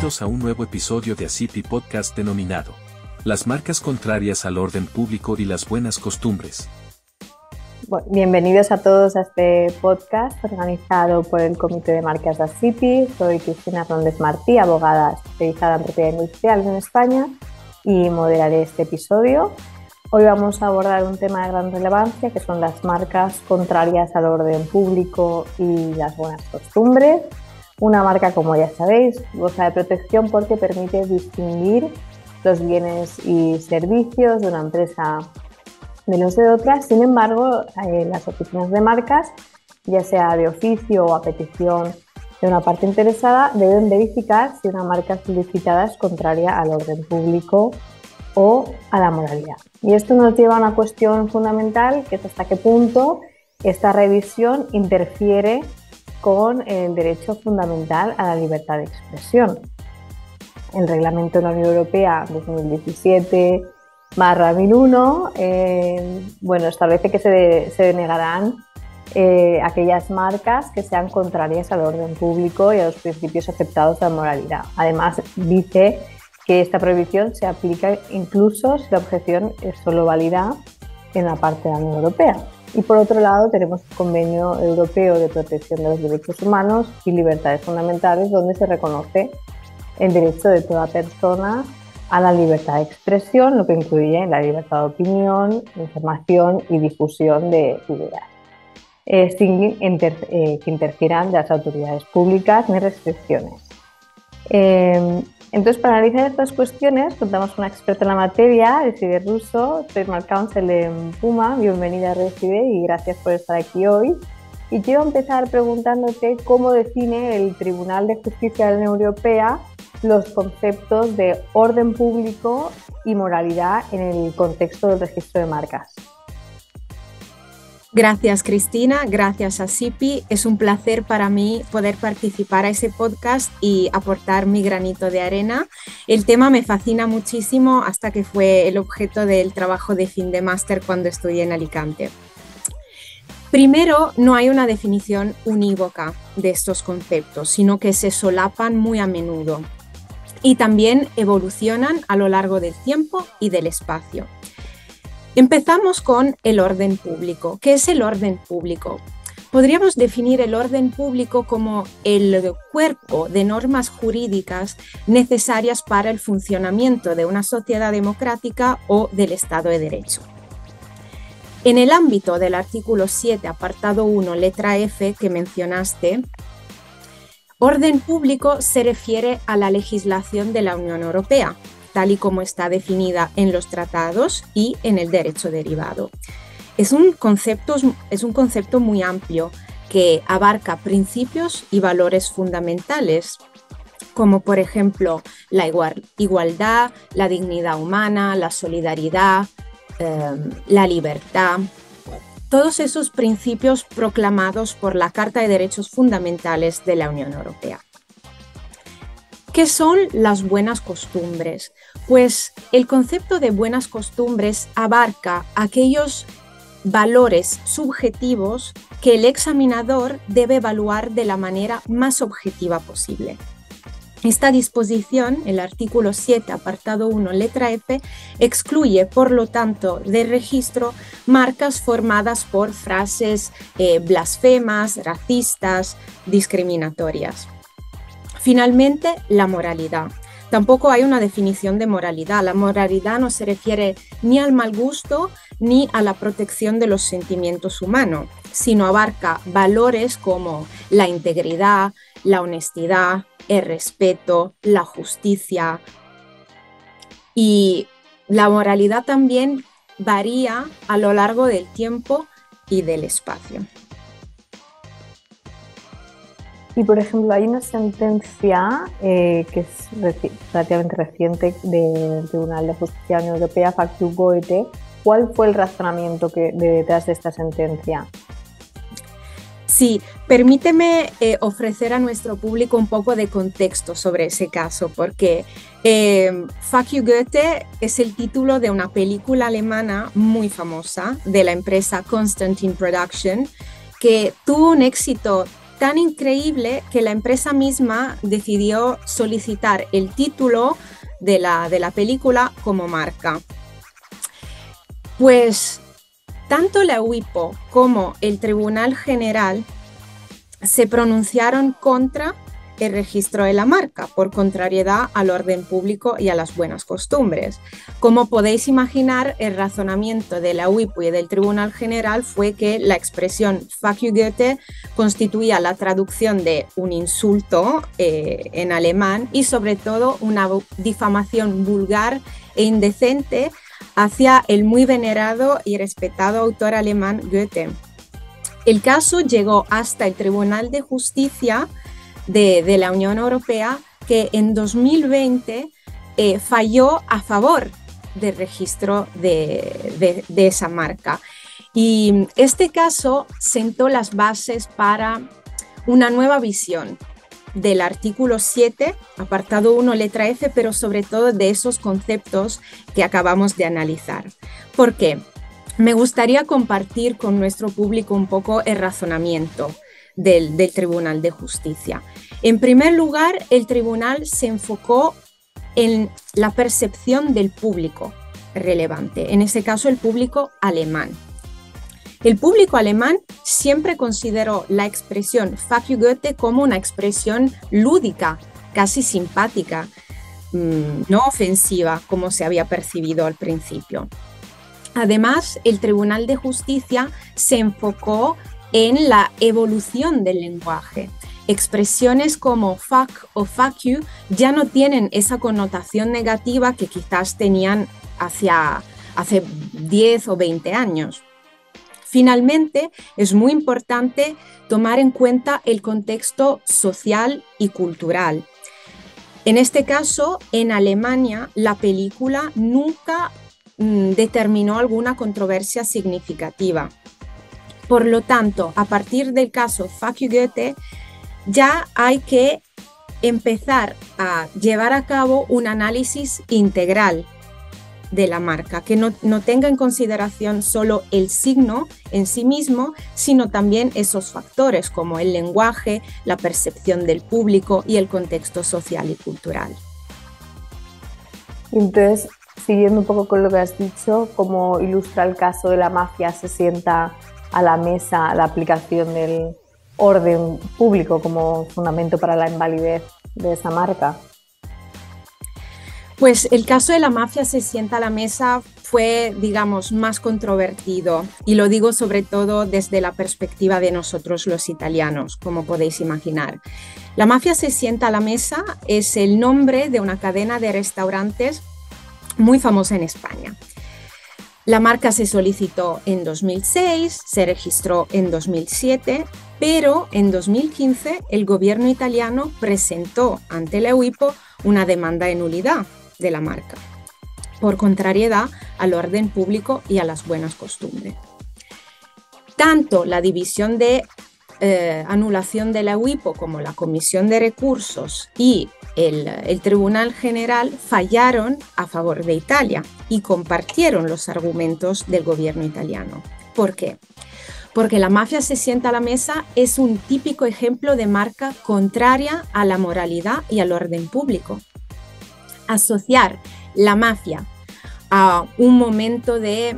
bienvenidos a un nuevo episodio de ACIPI Podcast denominado Las marcas contrarias al orden público y las buenas costumbres. Bueno, bienvenidos a todos a este podcast organizado por el Comité de Marcas de ACIPI. Soy Cristina Hernández Martí, abogada especializada en propiedad industrial en España, y moderaré este episodio. Hoy vamos a abordar un tema de gran relevancia, que son las marcas contrarias al orden público y las buenas costumbres. Una marca, como ya sabéis, goza de protección porque permite distinguir los bienes y servicios de una empresa de los de otras. Sin embargo, las oficinas de marcas, ya sea de oficio o a petición de una parte interesada, deben verificar si una marca solicitada es contraria al orden público o a la moralidad. Y esto nos lleva a una cuestión fundamental, que es hasta qué punto esta revisión interfiere con el derecho fundamental a la libertad de expresión. El Reglamento de la Unión Europea 2017/1001 establece que se denegarán aquellas marcas que sean contrarias al orden público y a los principios aceptados de la moralidad. Además, dice que esta prohibición se aplica incluso si la objeción es solo válida en la parte de la Unión Europea. Y por otro lado, tenemos el Convenio Europeo de Protección de los Derechos Humanos y Libertades Fundamentales, donde se reconoce el derecho de toda persona a la libertad de expresión, lo que incluye la libertad de opinión, información y difusión de ideas, sin que interfieran de las autoridades públicas ni restricciones. Entonces, para analizar estas cuestiones, contamos con una experta en la materia, Reside Russo, Trademark Counsel en Puma. Bienvenida, Reside, y gracias por estar aquí hoy. Y quiero empezar preguntándote cómo define el Tribunal de Justicia de la Unión Europea los conceptos de orden público y moralidad en el contexto del registro de marcas. Gracias, Cristina. Gracias a ACIPI. Es un placer para mí poder participar a ese podcast y aportar mi granito de arena. El tema me fascina muchísimo, hasta que fue el objeto del trabajo de fin de máster cuando estudié en Alicante. Primero, no hay una definición unívoca de estos conceptos, sino que se solapan muy a menudo y también evolucionan a lo largo del tiempo y del espacio. Empezamos con el orden público. ¿Qué es el orden público? Podríamos definir el orden público como el cuerpo de normas jurídicas necesarias para el funcionamiento de una sociedad democrática o del Estado de Derecho. En el ámbito del artículo 7, apartado 1, letra F, que mencionaste, orden público se refiere a la legislación de la Unión Europea, tal y como está definida en los tratados y en el derecho derivado. Es un concepto muy amplio que abarca principios y valores fundamentales, como por ejemplo la igualdad, la dignidad humana, la solidaridad, la libertad. Todos esos principios proclamados por la Carta de Derechos Fundamentales de la Unión Europea. ¿Qué son las buenas costumbres? Pues el concepto de buenas costumbres abarca aquellos valores subjetivos que el examinador debe evaluar de la manera más objetiva posible. Esta disposición, el artículo 7, apartado 1, letra F, excluye, por lo tanto, del registro marcas formadas por frases blasfemas, racistas, discriminatorias. Finalmente, la moralidad. Tampoco hay una definición de moralidad. La moralidad no se refiere ni al mal gusto ni a la protección de los sentimientos humanos, sino abarca valores como la integridad, la honestidad, el respeto, la justicia. Y la moralidad también varía a lo largo del tiempo y del espacio. Y, por ejemplo, hay una sentencia que es relativamente reciente del Tribunal de Justicia de la Unión Europea, Factu Goethe. ¿Cuál fue el razonamiento detrás de esta sentencia? Sí, permíteme ofrecer a nuestro público un poco de contexto sobre ese caso, porque Factu Goethe es el título de una película alemana muy famosa de la empresa Constantin Production, que tuvo un éxito tan increíble que la empresa misma decidió solicitar el título de la película como marca. Pues tanto la WIPO como el Tribunal General se pronunciaron contra el registro de la marca por contrariedad al orden público y a las buenas costumbres. Como podéis imaginar, el razonamiento de la WIPO y del Tribunal General fue que la expresión Fuck you Goethe constituía la traducción de un insulto en alemán y sobre todo una difamación vulgar e indecente hacia el muy venerado y respetado autor alemán Goethe. El caso llegó hasta el Tribunal de Justicia de la Unión Europea, que en 2020 falló a favor del registro de esa marca. Y este caso sentó las bases para una nueva visión del artículo 7, apartado 1, letra F, pero sobre todo de esos conceptos que acabamos de analizar. ¿Por qué? Me gustaría compartir con nuestro público un poco el razonamiento del Tribunal de Justicia. En primer lugar, el tribunal se enfocó en la percepción del público relevante, en este caso el público alemán. El público alemán siempre consideró la expresión Fuck you Goethe como una expresión lúdica, casi simpática, no ofensiva como se había percibido al principio. Además, el Tribunal de Justicia se enfocó en la evolución del lenguaje. Expresiones como fuck o fuck you ya no tienen esa connotación negativa que quizás tenían hace 10 o 20 años. Finalmente, es muy importante tomar en cuenta el contexto social y cultural. En este caso, en Alemania, la película nunca determinó alguna controversia significativa. Por lo tanto, a partir del caso Fuck you Goethe, ya hay que empezar a llevar a cabo un análisis integral de la marca, que no tenga en consideración solo el signo en sí mismo, sino también esos factores como el lenguaje, la percepción del público y el contexto social y cultural. Entonces, siguiendo un poco con lo que has dicho, como ilustra el caso de la mafia, se sienta a la mesa la aplicación del orden público como fundamento para la invalidez de esa marca. Pues el caso de la mafia se sienta a la mesa fue, digamos, más controvertido, y lo digo sobre todo desde la perspectiva de nosotros los italianos, como podéis imaginar. La mafia se sienta a la mesa es el nombre de una cadena de restaurantes muy famosa en España. La marca se solicitó en 2006, se registró en 2007, pero en 2015 el gobierno italiano presentó ante la WIPO una demanda de nulidad de la marca, por contrariedad al orden público y a las buenas costumbres. Tanto la división de anulación de la WIPO como la Comisión de Recursos y el Tribunal General fallaron a favor de Italia y compartieron los argumentos del gobierno italiano. ¿Por qué? Porque la mafia se sienta a la mesa es un típico ejemplo de marca contraria a la moralidad y al orden público. Asociar la mafia a un momento de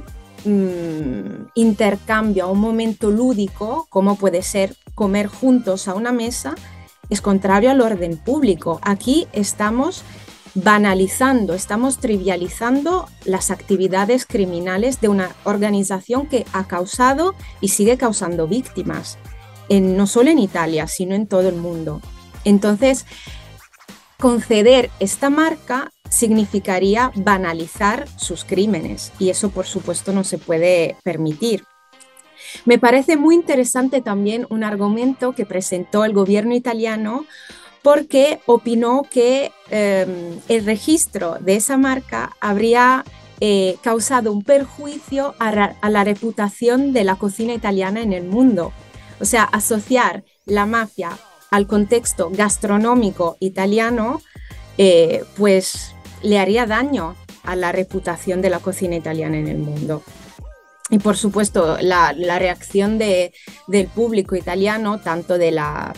intercambio, a un momento lúdico, como puede ser comer juntos a una mesa, es contrario al orden público. Aquí estamos banalizando, estamos trivializando las actividades criminales de una organización que ha causado y sigue causando víctimas, no solo en Italia, sino en todo el mundo. Entonces, conceder esta marca significaría banalizar sus crímenes y eso, por supuesto, no se puede permitir. Me parece muy interesante también un argumento que presentó el gobierno italiano porque opinó que el registro de esa marca habría causado un perjuicio a la reputación de la cocina italiana en el mundo. O sea, asociar la mafia al contexto gastronómico italiano, pues le haría daño a la reputación de la cocina italiana en el mundo. Y por supuesto, la reacción del público italiano, tanto de la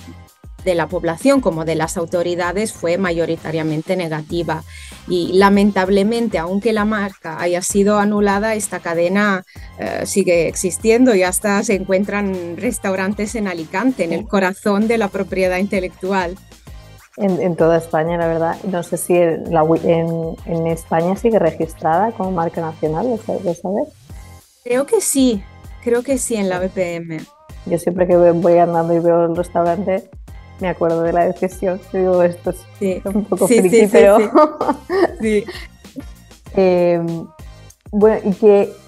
población como de las autoridades, fue mayoritariamente negativa. Y lamentablemente, aunque la marca haya sido anulada, esta cadena sigue existiendo y hasta se encuentran restaurantes en Alicante, en el corazón de la propiedad intelectual. En toda España, la verdad. No sé si en España sigue registrada como marca nacional, ¿lo sabes? Creo que sí en la BPM. Yo siempre que voy andando y veo el restaurante me acuerdo de la decisión. Digo, esto es un poco friki, pero... Sí. Bueno,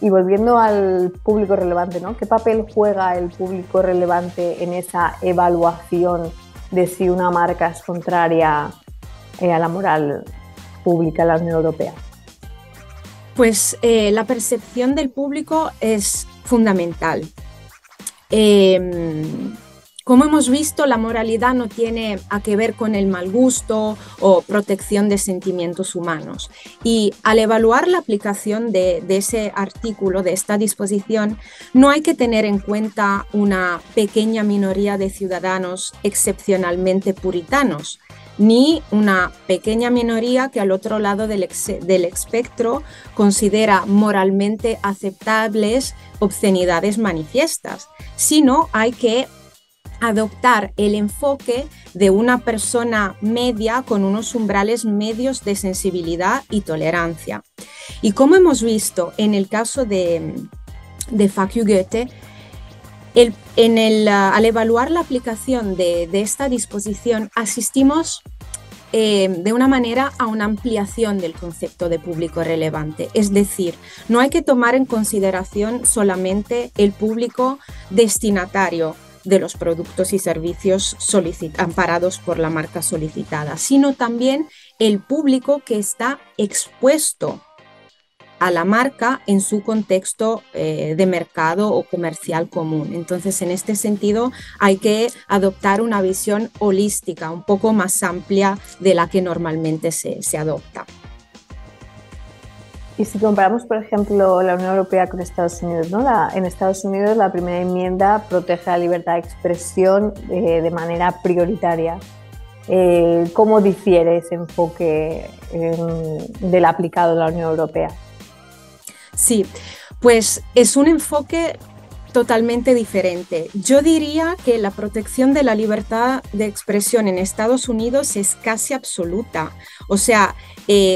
y volviendo al público relevante, ¿no? ¿Qué papel juega el público relevante en esa evaluación de si una marca es contraria a la moral pública en la Unión Europea? Pues la percepción del público es fundamental. Como hemos visto, la moralidad no tiene que ver con el mal gusto o protección de sentimientos humanos. Y al evaluar la aplicación de ese artículo, de esta disposición, no hay que tener en cuenta una pequeña minoría de ciudadanos excepcionalmente puritanos, ni una pequeña minoría que al otro lado del espectro considera moralmente aceptables obscenidades manifiestas, sino hay que adoptar el enfoque de una persona media con unos umbrales medios de sensibilidad y tolerancia. Y como hemos visto en el caso de Fuck You Goethe, al evaluar la aplicación de esta disposición, asistimos de una manera a una ampliación del concepto de público relevante. Es decir, no hay que tomar en consideración solamente el público destinatario de los productos y servicios amparados por la marca solicitada, sino también el público que está expuesto a la marca en su contexto de mercado o comercial común. Entonces, en este sentido, hay que adoptar una visión holística, un poco más amplia de la que normalmente se adopta. Y si comparamos, por ejemplo, la Unión Europea con Estados Unidos, ¿no? En Estados Unidos la primera enmienda protege la libertad de expresión de manera prioritaria. ¿Cómo difiere ese enfoque del aplicado en la Unión Europea? Sí, pues es un enfoque totalmente diferente. Yo diría que la protección de la libertad de expresión en Estados Unidos es casi absoluta. O sea,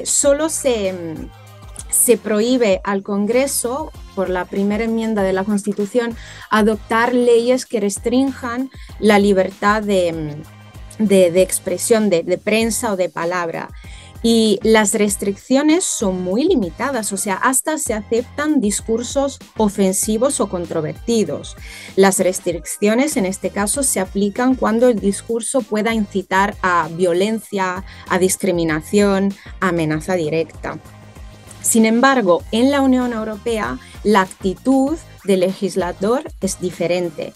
solo se prohíbe al Congreso, por la primera enmienda de la Constitución, adoptar leyes que restrinjan la libertad de expresión, de prensa o de palabra. Y las restricciones son muy limitadas, o sea, hasta se aceptan discursos ofensivos o controvertidos. Las restricciones en este caso se aplican cuando el discurso pueda incitar a violencia, a discriminación, a amenaza directa. Sin embargo, en la Unión Europea la actitud del legislador es diferente.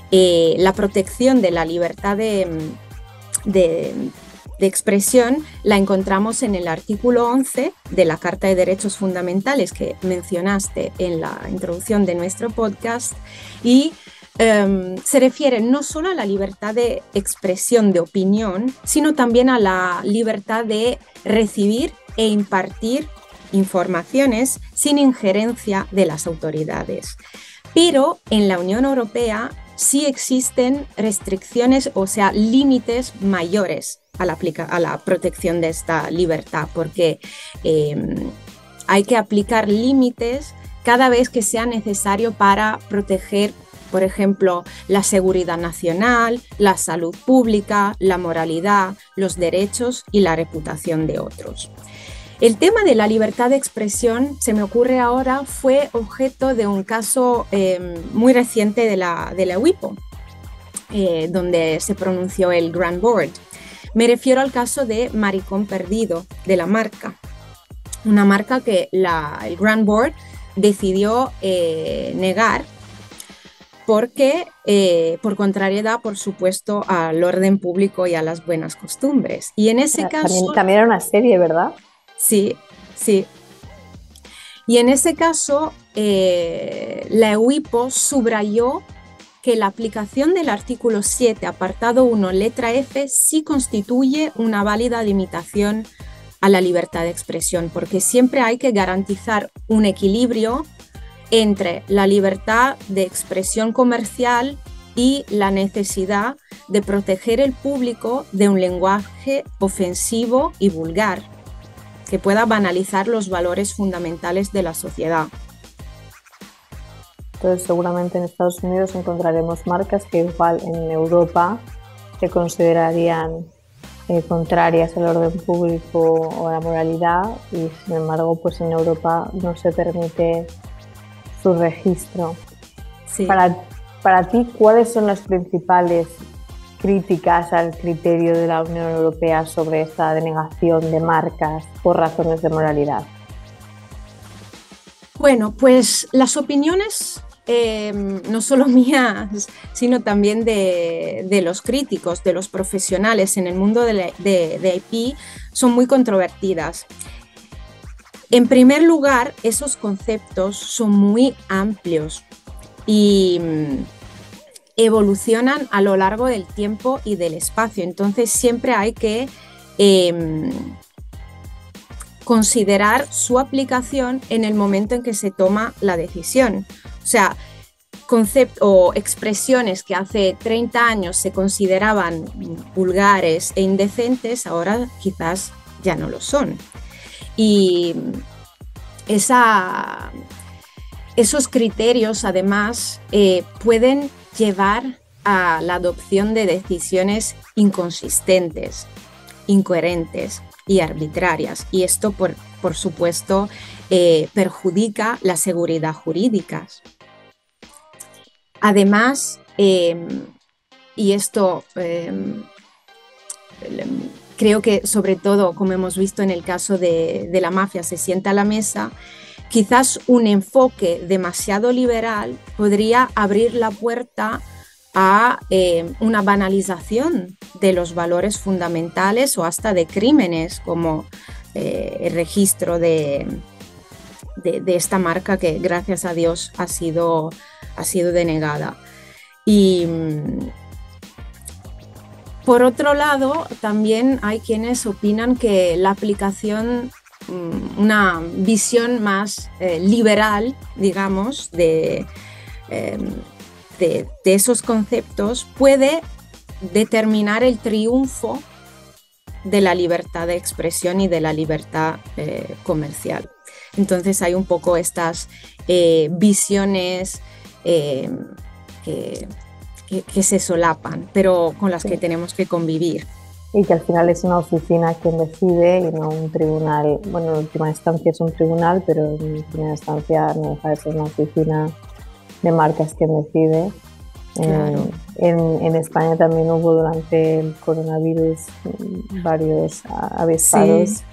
La protección de la libertad de expresión la encontramos en el artículo 11 de la Carta de Derechos Fundamentales que mencionaste en la introducción de nuestro podcast y se refiere no solo a la libertad de expresión de opinión, sino también a la libertad de recibir e impartir informaciones sin injerencia de las autoridades. Pero en la Unión Europea sí existen restricciones, o sea, límites mayores a la protección de esta libertad, porque hay que aplicar límites cada vez que sea necesario para proteger, por ejemplo, la seguridad nacional, la salud pública, la moralidad, los derechos y la reputación de otros. El tema de la libertad de expresión, se me ocurre ahora, fue objeto de un caso muy reciente de la WIPO, donde se pronunció el Grand Board. Me refiero al caso de Maricón Perdido, de la marca. Una marca que el Grand Board decidió negar porque, por contrariedad, por supuesto, al orden público y a las buenas costumbres. Y en ese caso... También era una serie, ¿verdad? Sí, sí. Y en ese caso, la EUIPO subrayó que la aplicación del artículo 7, apartado 1, letra F, sí constituye una válida limitación a la libertad de expresión, porque siempre hay que garantizar un equilibrio entre la libertad de expresión comercial y la necesidad de proteger el público de un lenguaje ofensivo y vulgar, que pueda banalizar los valores fundamentales de la sociedad. Entonces, seguramente en Estados Unidos encontraremos marcas que igual en Europa se considerarían contrarias al orden público o a la moralidad, y sin embargo, pues en Europa no se permite su registro. Sí. Para ti, ¿cuáles son las principales críticas al criterio de la Unión Europea sobre esta denegación de marcas por razones de moralidad? Bueno, pues las opiniones no solo mías, sino también de los críticos, de los profesionales en el mundo de IP, son muy controvertidas. En primer lugar, esos conceptos son muy amplios y evolucionan a lo largo del tiempo y del espacio. Entonces siempre hay que considerar su aplicación en el momento en que se toma la decisión. O sea, conceptos o expresiones que hace 30 años se consideraban vulgares e indecentes, ahora quizás ya no lo son. Y esos criterios, además, pueden llevar a la adopción de decisiones inconsistentes, incoherentes y arbitrarias. Y esto, por supuesto, perjudica la seguridad jurídica. Además, y esto creo que sobre todo, como hemos visto en el caso de la mafia, se sienta a la mesa, quizás un enfoque demasiado liberal podría abrir la puerta a una banalización de los valores fundamentales o hasta de crímenes, como el registro de esta marca que, gracias a Dios, ha sido denegada. Y por otro lado, también hay quienes opinan que la aplicación, una visión más liberal, digamos, de esos conceptos, puede determinar el triunfo de la libertad de expresión y de la libertad comercial. Entonces hay un poco estas visiones que se solapan, pero con las que tenemos que convivir. Y que al final es una oficina quien decide y no un tribunal. Bueno, en última instancia es un tribunal, pero en primera instancia no deja de ser una oficina de marcas quien decide. Claro. En España también hubo durante el coronavirus varios avispados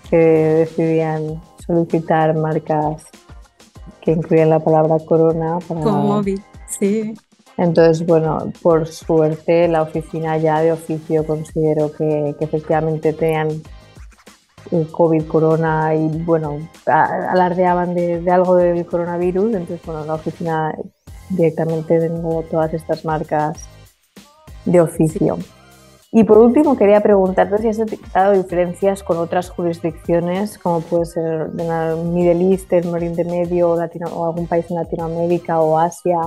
que decidían solicitar marcas que incluían la palabra corona para COVID, sí. Entonces, bueno, por suerte la oficina ya de oficio consideró que efectivamente tenían el COVID, corona y, bueno, alardeaban de algo del coronavirus. Entonces, bueno, la oficina directamente denegó todas estas marcas de oficio. Sí. Y por último, quería preguntarte si has detectado diferencias con otras jurisdicciones, como puede ser el Middle East, el Oriente Medio o algún país en Latinoamérica o Asia.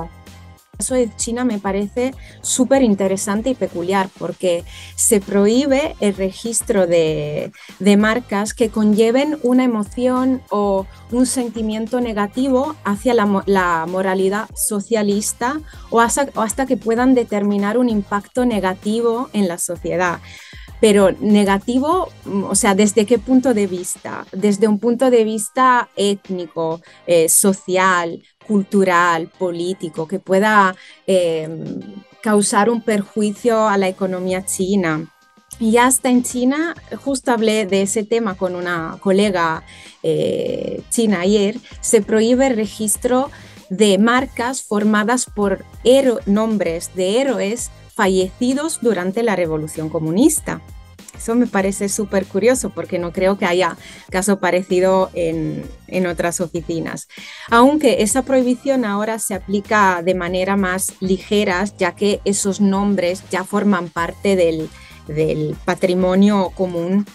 El caso de China me parece súper interesante y peculiar, porque se prohíbe el registro de marcas que conlleven una emoción o un sentimiento negativo hacia la moralidad socialista o hasta que puedan determinar un impacto negativo en la sociedad. Pero negativo, o sea, ¿desde qué punto de vista? Desde un punto de vista étnico, social, cultural, político, que pueda causar un perjuicio a la economía china. Y hasta en China, justo hablé de ese tema con una colega china ayer, se prohíbe el registro de marcas formadas por nombres de héroes fallecidos durante la Revolución Comunista. Eso me parece súper curioso porque no creo que haya caso parecido en otras oficinas. Aunque esa prohibición ahora se aplica de manera más ligera, ya que esos nombres ya forman parte del patrimonio común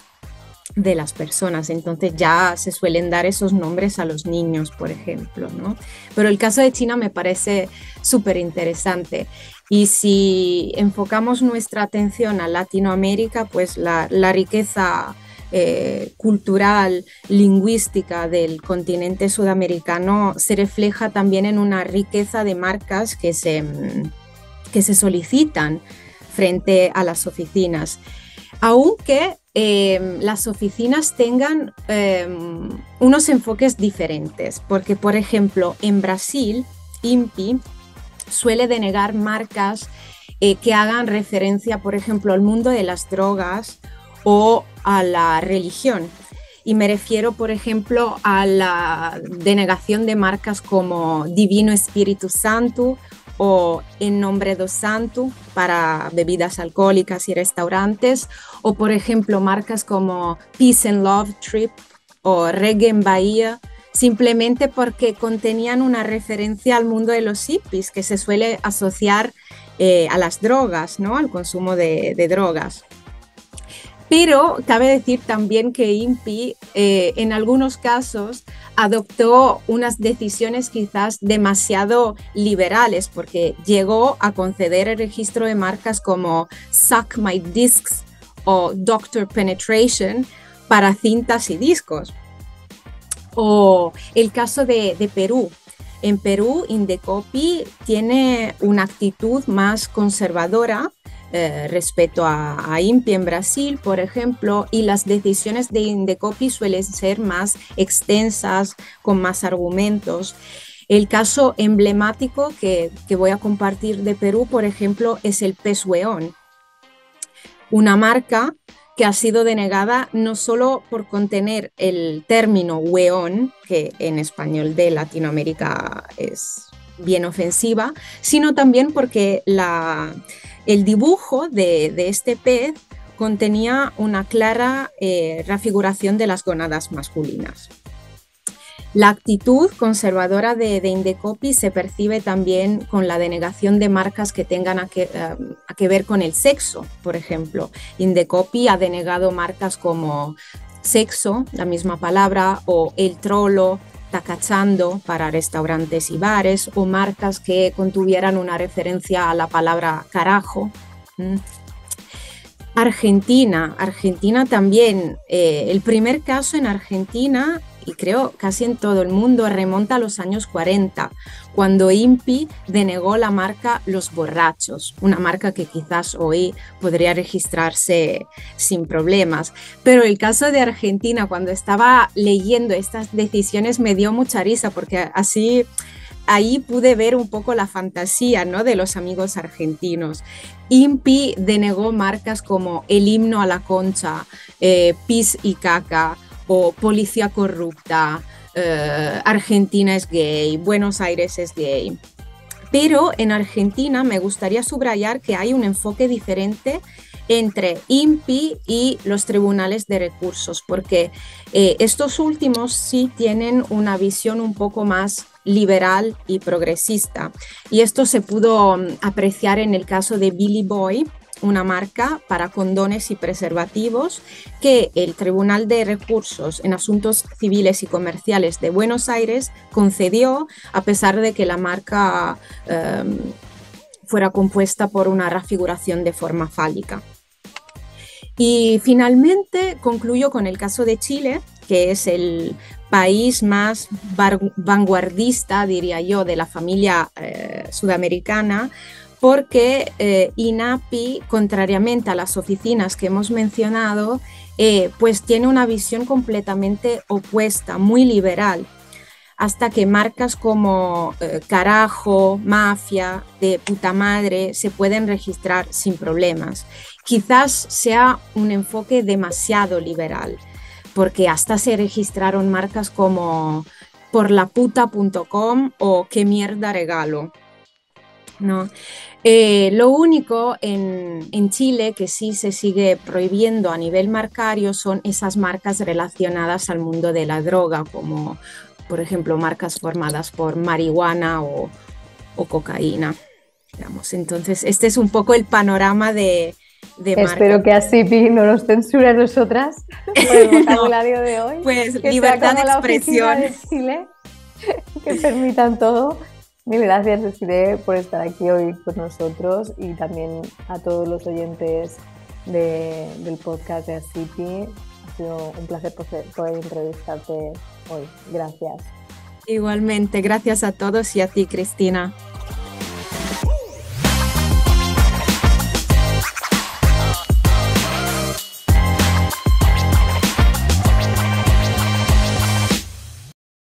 de las personas, entonces ya se suelen dar esos nombres a los niños, por ejemplo, ¿no? Pero el caso de China me parece súper interesante. Y si enfocamos nuestra atención a Latinoamérica, pues la riqueza cultural, lingüística del continente sudamericano se refleja también en una riqueza de marcas que se solicitan frente a las oficinas. Aunque las oficinas tengan unos enfoques diferentes, porque por ejemplo en Brasil, INPI suele denegar marcas que hagan referencia, por ejemplo, al mundo de las drogas o a la religión. Y me refiero, por ejemplo, a la denegación de marcas como Divino Espíritu Santo o En Nombre do Santo para bebidas alcohólicas y restaurantes, o por ejemplo marcas como Peace and Love Trip o Reggae en Bahía, simplemente porque contenían una referencia al mundo de los hippies, que se suele asociar a las drogas, ¿no? Al consumo de drogas. Pero cabe decir también que INPI en algunos casos adoptó unas decisiones quizás demasiado liberales, porque llegó a conceder el registro de marcas como Suck My Discs o Dr. Penetration para cintas y discos. O el caso de Perú. En Perú, Indecopi tiene una actitud más conservadora respecto a INPI en Brasil, por ejemplo, y las decisiones de Indecopi suelen ser más extensas, con más argumentos. El caso emblemático que voy a compartir de Perú, por ejemplo, es el Pez Hueón, una marca que ha sido denegada no solo por contener el término hueón, que en español de Latinoamérica es bien ofensiva, sino también porque el dibujo de este pez contenía una clara refiguración de las gónadas masculinas. La actitud conservadora de Indecopi se percibe también con la denegación de marcas que tengan a que ver con el sexo. Por ejemplo, Indecopi ha denegado marcas como sexo, la misma palabra, o el trolo, tacachando para restaurantes y bares, o marcas que contuvieran una referencia a la palabra carajo. Argentina también, el primer caso en Argentina, y creo casi en todo el mundo, remonta a los años 40, cuando INPI denegó la marca Los Borrachos, una marca que quizás hoy podría registrarse sin problemas. Pero el caso de Argentina, cuando estaba leyendo estas decisiones, me dio mucha risa, porque así ahí pude ver un poco la fantasía, ¿no?, de los amigos argentinos. INPI denegó marcas como El Himno a la Concha, Pis y Caca, o Policía Corrupta, Argentina es gay, Buenos Aires es gay. Pero en Argentina me gustaría subrayar que hay un enfoque diferente entre INPI y los tribunales de recursos, porque estos últimos sí tienen una visión un poco más liberal y progresista. Y esto se pudo apreciar en el caso de Billy Boy, una marca para condones y preservativos que el Tribunal de Recursos en Asuntos Civiles y Comerciales de Buenos Aires concedió, a pesar de que la marca fuera compuesta por una refiguración de forma fálica. Y finalmente concluyo con el caso de Chile, que es el país más vanguardista, diría yo, de la familia sudamericana, porque INAPI, contrariamente a las oficinas que hemos mencionado, pues tiene una visión completamente opuesta, muy liberal, hasta que marcas como carajo, mafia, de puta madre se pueden registrar sin problemas. Quizás sea un enfoque demasiado liberal, porque hasta se registraron marcas como porlaputa.com o qué mierda regalo. No. Lo único en Chile que sí se sigue prohibiendo a nivel marcario son esas marcas relacionadas al mundo de la droga, como por ejemplo marcas formadas por marihuana o cocaína, digamos. Entonces, este es un poco el panorama de Espero que ASIPI no nos censure a nosotras por el vocabulario de hoy. Pues que libertad sea como de expresión. la oficina de Chile, que permitan todo. Mil gracias, Desiree, por estar aquí hoy con nosotros y también a todos los oyentes del podcast de ASIPI. Ha sido un placer poder entrevistarte hoy. Gracias. Igualmente, gracias a todos y a ti, Cristina.